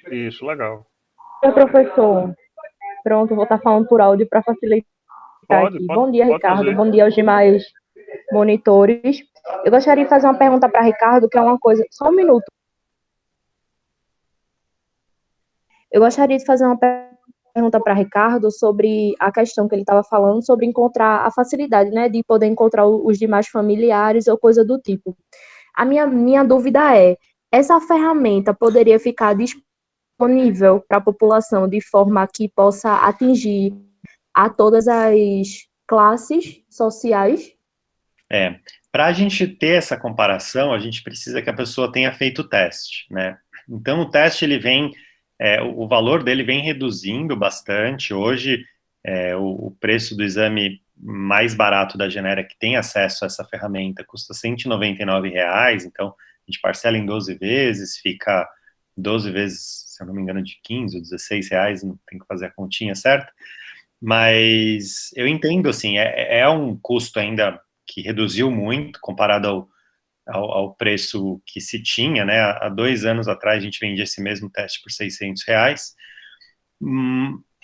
Isso, legal. Professor, pronto, vou estar falando por áudio para facilitar aqui. Bom dia, Ricardo. Fazer. Bom dia aos demais monitores. Eu gostaria de fazer uma pergunta para Ricardo, que é uma coisa... Só um minuto. Eu gostaria de fazer uma pergunta para Ricardo sobre a questão que ele estava falando sobre encontrar a facilidade, né, de poder encontrar os demais familiares ou coisa do tipo. A minha dúvida é, essa ferramenta poderia ficar disponível para a população de forma que possa atingir a todas as classes sociais? Para a gente ter essa comparação, a gente precisa que a pessoa tenha feito o teste, né? Então, o teste, ele vem, o valor dele vem reduzindo bastante. Hoje, o preço do exame mais barato da Genera, que tem acesso a essa ferramenta, custa R$ 199, então, a gente parcela em 12 vezes, fica 12 vezes, se eu não me engano, de 15 ou 16 reais, não tem que fazer a continha certa, mas eu entendo, assim, é um custo ainda que reduziu muito comparado ao preço que se tinha, né? Há 2 anos atrás a gente vendia esse mesmo teste por R$ 600.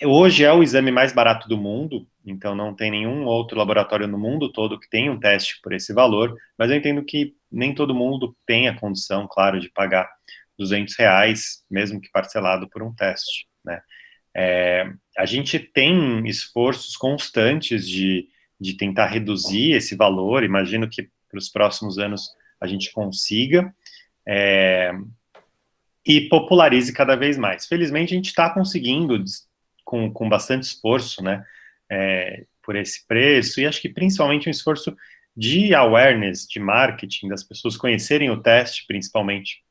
Hoje é o exame mais barato do mundo, então não tem nenhum outro laboratório no mundo todo que tenha um teste por esse valor, mas eu entendo que nem todo mundo tem a condição, claro, de pagar R$ 200, mesmo que parcelado por um teste, né? A gente tem esforços constantes de tentar reduzir esse valor, imagino que para os próximos anos a gente consiga, e popularize cada vez mais. Felizmente, a gente está conseguindo, com bastante esforço, né, por esse preço, e acho que principalmente um esforço de awareness, de marketing, das pessoas conhecerem o teste, principalmente,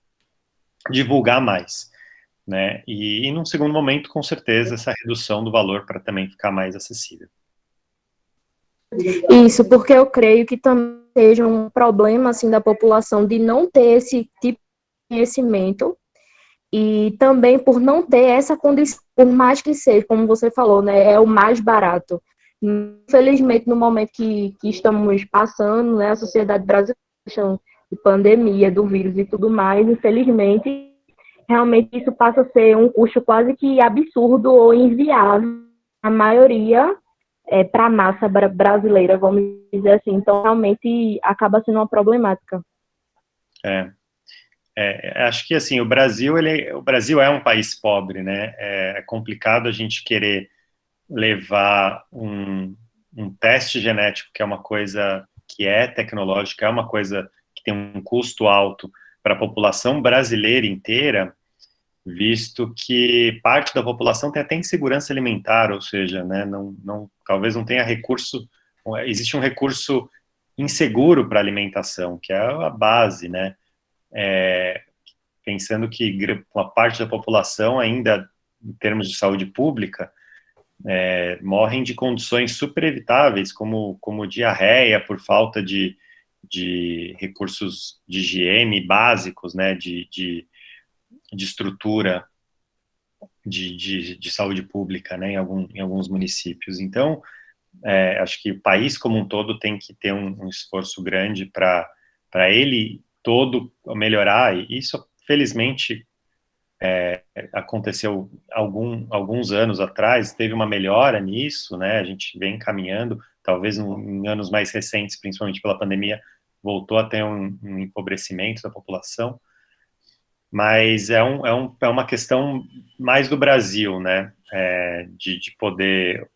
divulgar mais, né, e num segundo momento, com certeza, essa redução do valor para também ficar mais acessível. Isso, porque eu creio que também seja um problema, assim, da população de não ter esse tipo de conhecimento e também por não ter essa condição, por mais que seja, como você falou, né, é o mais barato. Infelizmente, no momento que estamos passando, né, a sociedade brasileira, de pandemia, do vírus e tudo mais, infelizmente, realmente isso passa a ser um custo quase que absurdo ou inviável, a maioria para a massa brasileira, vamos dizer assim. Então, realmente, acaba sendo uma problemática. Acho que assim o Brasil é um país pobre, né? É complicado a gente querer levar um teste genético, que é uma coisa que é tecnológica, é uma coisa que tem um custo alto para a população brasileira inteira, visto que parte da população tem até insegurança alimentar, ou seja, né, talvez não tenha recurso, existe um recurso inseguro para alimentação, que é a base, né? Pensando que uma parte da população ainda, em termos de saúde pública, morrem de condições super evitáveis, como diarreia, por falta de recursos de higiene básicos, né, de estrutura de saúde pública, né, em alguns municípios. Então, acho que o país como um todo tem que ter um esforço grande para ele todo melhorar, e isso, felizmente, aconteceu alguns anos atrás, teve uma melhora nisso, né, a gente vem caminhando, talvez em anos mais recentes, principalmente pela pandemia, voltou a ter um empobrecimento da população, mas é uma questão mais do Brasil, né, de poder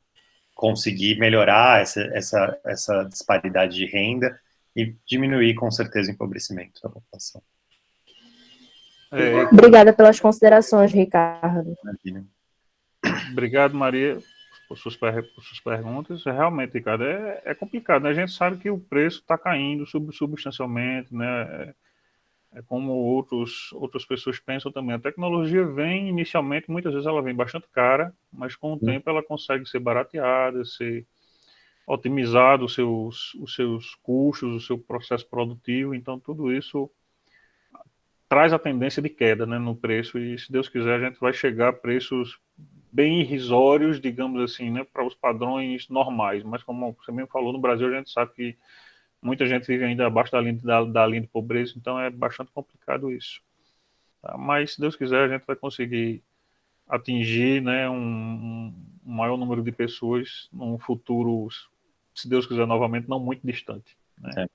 conseguir melhorar essa disparidade de renda e diminuir, com certeza, o empobrecimento da população. Obrigada pelas considerações, Ricardo. Imagina. Obrigado, Maria, por suas perguntas. Realmente, Ricardo, é complicado, né? A gente sabe que o preço está caindo substancialmente, né? Como outras pessoas pensam também. A tecnologia vem, inicialmente, muitas vezes ela vem bastante cara, mas com o tempo ela consegue ser barateada, ser otimizado os seus custos, o seu processo produtivo. Então, tudo isso traz a tendência de queda, né, no preço, e se Deus quiser a gente vai chegar a preços bem irrisórios, digamos assim, né, para os padrões normais, mas como você mesmo falou, no Brasil a gente sabe que muita gente vive ainda abaixo da linha de pobreza, então é bastante complicado isso. Tá? Mas se Deus quiser a gente vai conseguir atingir, né, um maior número de pessoas num futuro, se Deus quiser novamente, não muito distante. Né?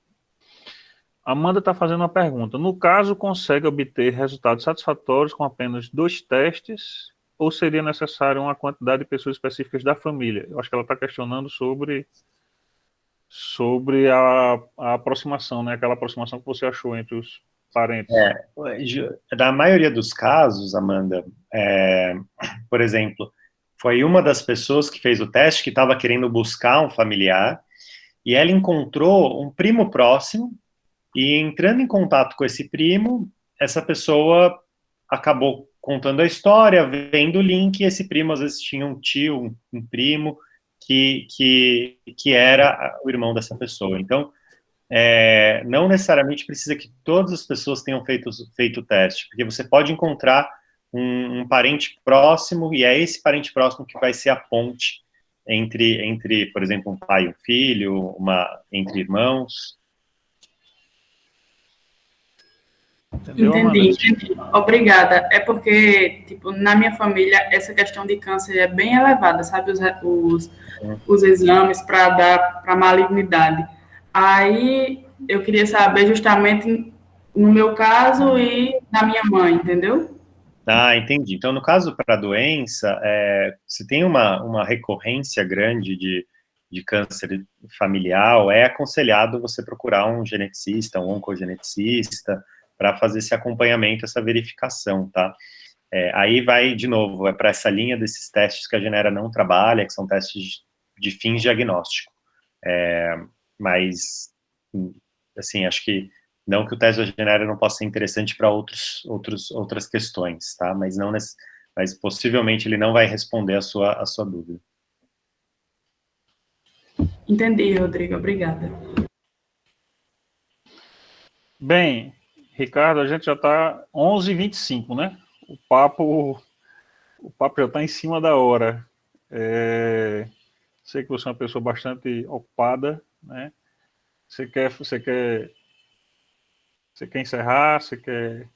Amanda está fazendo uma pergunta. No caso, consegue obter resultados satisfatórios com apenas 2 testes ou seria necessário uma quantidade de pessoas específicas da família? Eu acho que ela está questionando sobre a aproximação, né? Aquela aproximação que você achou entre os parentes. Na maioria dos casos, Amanda, por exemplo, foi uma das pessoas que fez o teste que estava querendo buscar um familiar e ela encontrou um primo próximo e entrando em contato com esse primo, essa pessoa acabou contando a história, vendo o link, e esse primo às vezes tinha um tio, um primo, que era o irmão dessa pessoa. Então, não necessariamente precisa que todas as pessoas tenham feito o teste, porque você pode encontrar um parente próximo, e é esse parente próximo que vai ser a ponte entre, por exemplo, um pai e um filho, entre irmãos. Entendeu, Entendi, Amanda? entendi. Obrigada. É porque, tipo, na minha família, essa questão de câncer é bem elevada, sabe? Os exames para dar para malignidade. Aí, eu queria saber justamente no meu caso e na minha mãe, entendeu? Ah, entendi. Então, no caso para a doença, se tem uma recorrência grande de câncer familiar, é aconselhado você procurar um geneticista, um oncogeneticista, para fazer esse acompanhamento, essa verificação, tá? Aí vai, de novo, para essa linha desses testes que a Genera não trabalha, que são testes de fins diagnóstico. Mas, assim, acho que não que o teste da Genera não possa ser interessante para outras questões, tá? Mas possivelmente ele não vai responder a sua dúvida. Entendi, Rodrigo. Obrigada. Bem, Ricardo, a gente já está 11h25, né? O papo já está em cima da hora. Sei que você é uma pessoa bastante ocupada, né? Você quer encerrar? Você quer...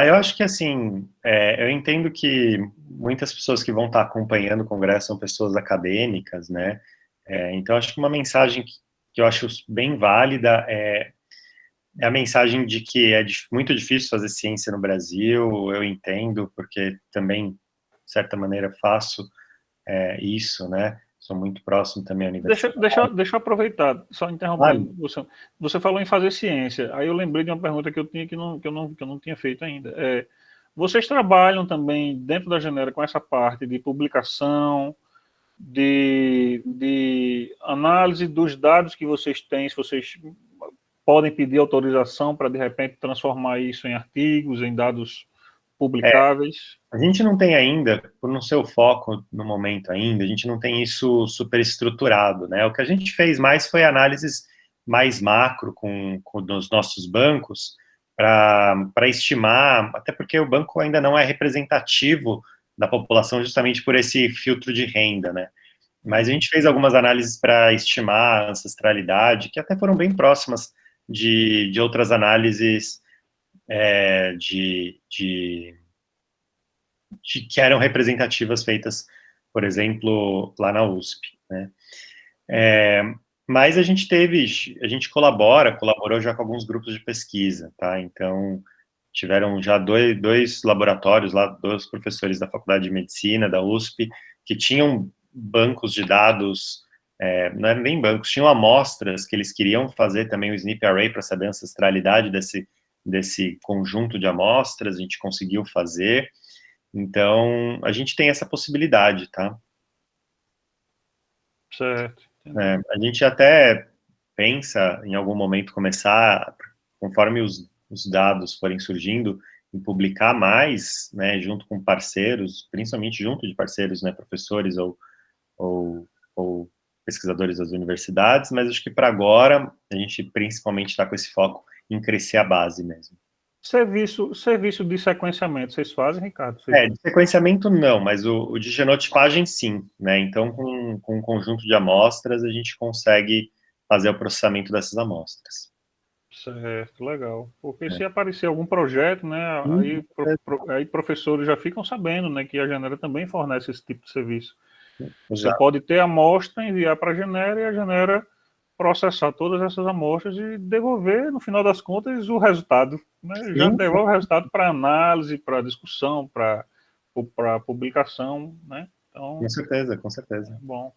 Eu acho que, assim, eu entendo que muitas pessoas que vão estar acompanhando o Congresso são pessoas acadêmicas, né? Então, acho que uma mensagem que eu acho bem válida é a mensagem de que é muito difícil fazer ciência no Brasil. Eu entendo, porque também, de certa maneira, faço isso, né? Sou muito próximo também à universidade. Deixa eu aproveitar, só interrompendo. Você falou em fazer ciência, aí eu lembrei de uma pergunta que eu tinha que eu não tinha feito ainda. Vocês trabalham também dentro da Genera com essa parte de publicação, de análise dos dados que vocês têm, se vocês podem pedir autorização para, de repente, transformar isso em artigos, em dados publicáveis? A gente não tem ainda, por não ser o foco no momento ainda, a gente não tem isso super estruturado, né? O que a gente fez mais foi análises mais macro com os nossos bancos para estimar, até porque o banco ainda não é representativo da população justamente por esse filtro de renda, né? Mas a gente fez algumas análises para estimar a ancestralidade, que até foram bem próximas de outras análises que eram representativas feitas, por exemplo, lá na USP, né? Mas a gente colaborou já com alguns grupos de pesquisa, tá? Então, tiveram já dois laboratórios lá, 2 professores da Faculdade de Medicina, da USP, que tinham bancos de dados, não eram nem bancos, tinham amostras que eles queriam fazer também o SNP Array para saber a ancestralidade desse conjunto de amostras, a gente conseguiu fazer. Então, a gente tem essa possibilidade, tá? Certo. A gente até pensa em algum momento começar, conforme os dados forem surgindo, em publicar mais, né, junto com parceiros, principalmente junto de parceiros, né, professores ou pesquisadores das universidades, mas acho que para agora a gente principalmente está com esse foco em crescer a base mesmo. Serviço de sequenciamento, vocês fazem, Ricardo? De sequenciamento não, mas o de genotipagem sim, né? Então, com um conjunto de amostras, a gente consegue fazer o processamento dessas amostras. Certo, legal. Porque se aparecer algum projeto, né, aí professores já ficam sabendo, né, que a Genera também fornece esse tipo de serviço. Você pode ter a amostra, enviar para a Genera e a Genera processar todas essas amostras e devolver, no final das contas, o resultado. Né? Já devolve o resultado para análise, para discussão, para para publicação, né? Então, Com certeza, com certeza. É bom.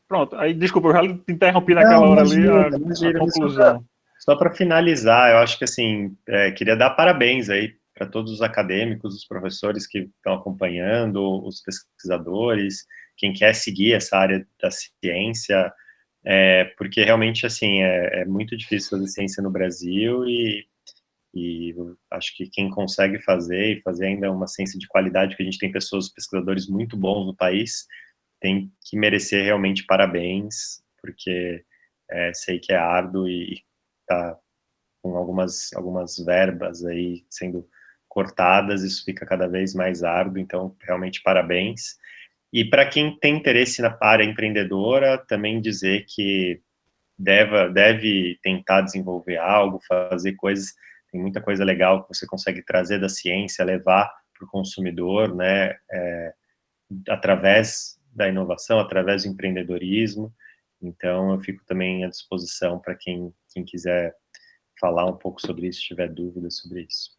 Pronto, aí, desculpa, eu já te interrompi naquela hora ali, a conclusão. Só para finalizar, eu acho que, assim, queria dar parabéns aí para todos os acadêmicos, os professores que estão acompanhando, os pesquisadores, quem quer seguir essa área da ciência, porque realmente, assim, é muito difícil fazer ciência no Brasil e acho que quem consegue fazer, e fazer ainda uma ciência de qualidade, que a gente tem pesquisadores muito bons no país, tem que merecer realmente parabéns, porque sei que é árduo e está com algumas verbas aí sendo cortadas, isso fica cada vez mais árduo, então realmente parabéns. E para quem tem interesse na área empreendedora, também dizer que deve tentar desenvolver algo, fazer coisas, tem muita coisa legal que você consegue trazer da ciência, levar para o consumidor, né, através da inovação, através do empreendedorismo. Então, eu fico também à disposição para quem quiser falar um pouco sobre isso, se tiver dúvidas sobre isso.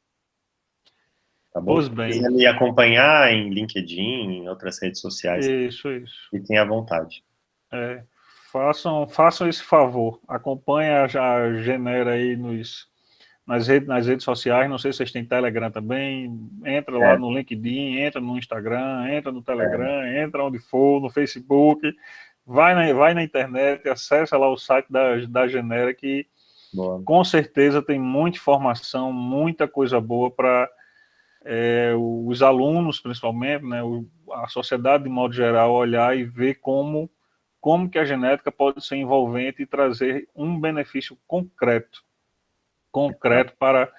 Tá bom? Pois bem. Se quiser me acompanhar em LinkedIn, em outras redes sociais, Isso. fiquem à vontade. Façam esse favor. Acompanhe a Genera aí nas redes sociais. Não sei se vocês têm Telegram também. Entra lá no LinkedIn, entra no Instagram, entra no Telegram, entra onde for, no Facebook. Vai na internet, acessa lá o site da Genera, que com certeza tem muita informação, muita coisa boa para os alunos, principalmente, né, a sociedade de modo geral, olhar e ver como que a genética pode ser envolvente e trazer um benefício concreto para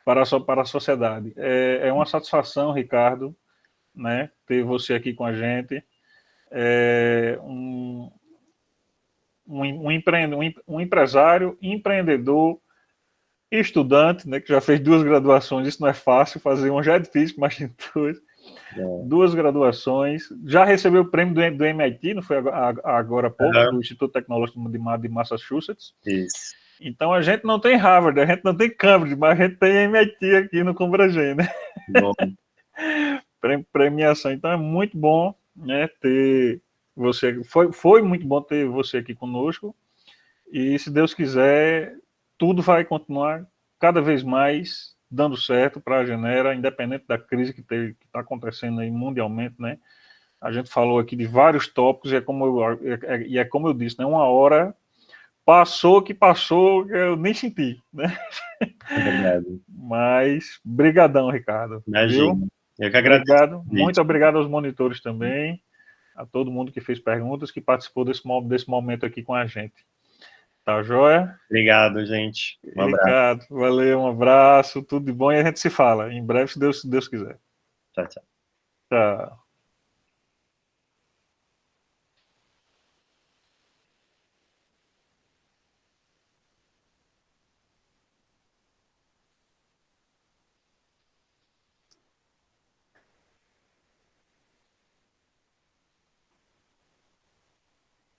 a sociedade. É uma satisfação, Ricardo, né, ter você aqui com a gente. Um empresário, empreendedor, estudante, né, que já fez 2 graduações. Isso não é fácil, fazer uma já é difícil, mas tem 2 graduações, já recebeu o prêmio do MIT, não foi agora há pouco, do Instituto Tecnológico de Massachusetts. Isso. Então a gente não tem Harvard, a gente não tem Cambridge, mas a gente tem MIT aqui no Combragem, né? Bom. Premiação. Então é muito bom, né, ter você. Foi muito bom ter você aqui conosco. E se Deus quiser, tudo vai continuar cada vez mais dando certo para a Genera, independente da crise que está acontecendo aí mundialmente, né? A gente falou aqui de vários tópicos e é como eu disse, né? Uma hora passou que eu nem senti, né? É verdade. Mas brigadão, Ricardo. Imagina. Viu? Eu que agradeço. Muito obrigado aos monitores também, a todo mundo que fez perguntas, que participou desse momento aqui com a gente. Tá joia? Obrigado, gente. Um abraço. Ricardo, valeu, um abraço, tudo de bom e a gente se fala em breve, se Deus quiser. Tchau, tchau. Tchau.